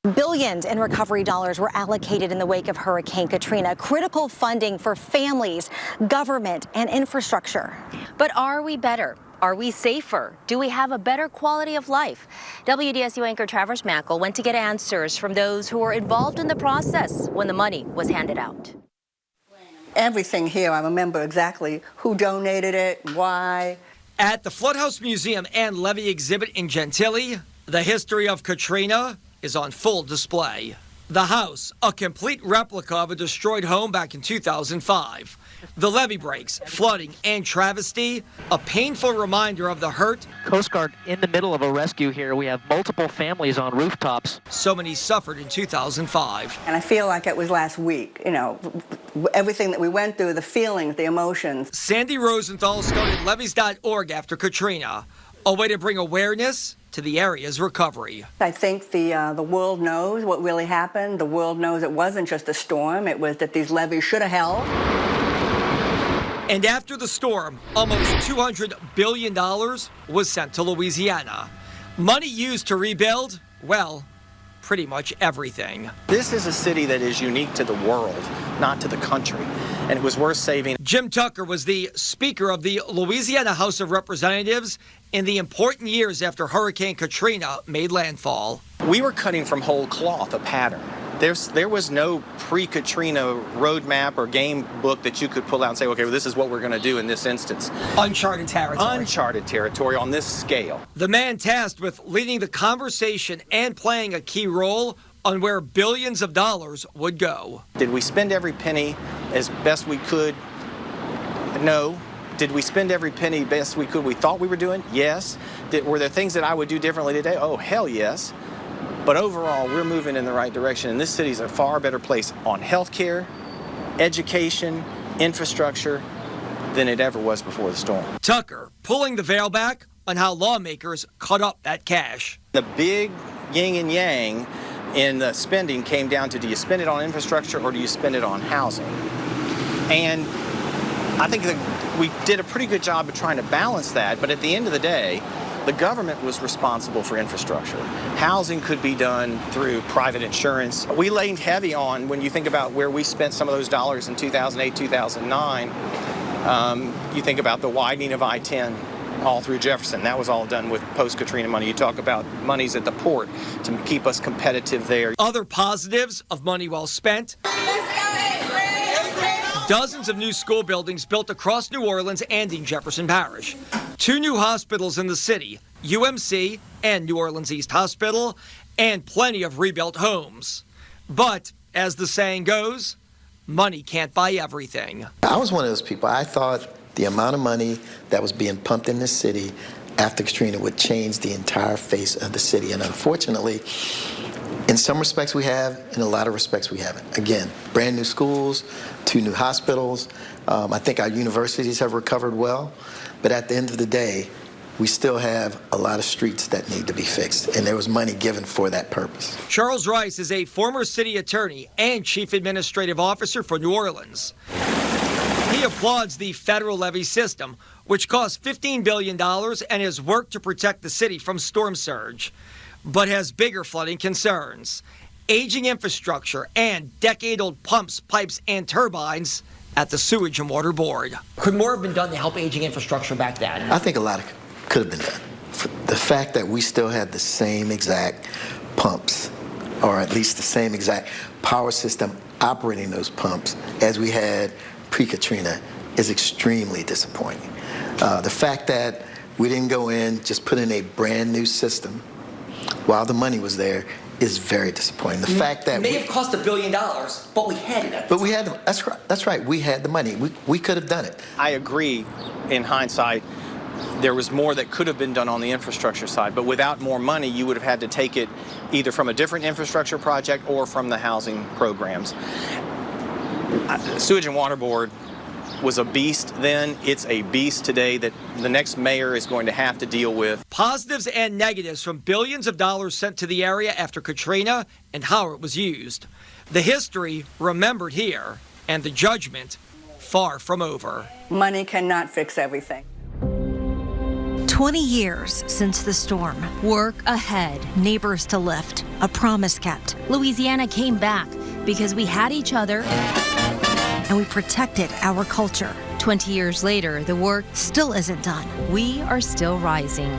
Billions in recovery dollars were allocated in the wake of Hurricane Katrina, critical funding for families, government, and infrastructure. But are we better? Are we safer? Do we have a better quality of life? WDSU anchor Travers Mackel went to get answers from those who were involved in the process when the money was handed out. Everything here, I remember exactly who donated it, why. At the Floodhouse Museum and Levee exhibit in Gentilly, the history of Katrina is on full display. The house, a complete replica of a destroyed home back in 2005. The levee breaks, flooding, and travesty, a painful reminder of the hurt. Coast Guard in the middle of a rescue here. We have multiple families on rooftops. So many suffered in 2005. And I feel like it was last week, you know, everything that we went through, the feelings, the emotions. Sandy Rosenthal started levees.org after Katrina, a way to bring awareness to the area's recovery. I think the world knows what really happened. The world knows it wasn't just a storm. It was that these levees should have held. And after the storm, almost $200 billion was sent to Louisiana. Money used to rebuild, well, pretty much everything. This is a city that is unique to the world, not to the country, and it was worth saving. Jim Tucker was the Speaker of the Louisiana House of Representatives in the important years after Hurricane Katrina made landfall. We were cutting from whole cloth a pattern. There was no pre-Katrina roadmap or game book that you could pull out and say, okay, well, this is what we're going to do in this instance. Uncharted territory. Uncharted territory on this scale. The man tasked with leading the conversation and playing a key role on where billions of dollars would go. Did we spend every penny as best we could? No. Did we spend every penny best we could we thought we were doing? Yes. Were there things that I would do differently today? Oh, hell yes. But overall, we're moving in the right direction, and this city's a far better place on healthcare, education, infrastructure than it ever was before the storm. Tucker pulling the veil back on how lawmakers cut up that cash. The big yin and yang in the spending came down to, do you spend it on infrastructure or do you spend it on housing? And I think that we did a pretty good job of trying to balance that, but at the end of the day, the government was responsible for infrastructure. Housing could be done through private insurance. We leaned heavy on, when you think about where we spent some of those dollars in 2008, 2009, you think about the widening of I-10 all through Jefferson. That was all done with post-Katrina money. You talk about monies at the port to keep us competitive there. Other positives of money well spent. Dozens of new school buildings built across New Orleans and in Jefferson Parish. 2 new hospitals in the city, UMC and New Orleans East Hospital, and plenty of rebuilt homes. But, as the saying goes, money can't buy everything. I was one of those people. I thought the amount of money that was being pumped in this city after Katrina would change the entire face of the city. And unfortunately, in some respects we have, in a lot of respects we haven't. Again, brand new schools, 2 new hospitals. I think our universities have recovered well. But at the end of the day, we still have a lot of streets that need to be fixed, and there was money given for that purpose. Charles Rice is a former city attorney and chief administrative officer for New Orleans. He applauds the federal levee system, which costs $15 billion and has worked to protect the city from storm surge, but has bigger flooding concerns. Aging infrastructure and decade-old pumps, pipes, and turbines at the Sewage and Water Board. Could more have been done to help aging infrastructure back then? I think a lot could have been done. The fact that we still have the same exact pumps, or at least the same exact power system operating those pumps as we had pre-Katrina, is extremely disappointing. The fact that we didn't go in, just put in a brand new system while the money was there is very disappointing. The fact that it may have cost $1 billion, but we had it. But we had, that's right, we had the money. We could have done it. I agree, in hindsight, there was more that could have been done on the infrastructure side, but without more money, you would have had to take it either from a different infrastructure project or from the housing programs. The Sewage and Water Board was a beast then. It's a beast today that the next mayor is going to have to deal with. Positives and negatives from billions of dollars sent to the area after Katrina and how it was used. The history remembered here, and the judgment far from over. Money cannot fix everything. 20 years since the storm. Work ahead, neighbors to lift. a promise kept. Louisiana came back because we had each other. And we protected our culture. 20 years later, the work Still isn't done. we are still rising.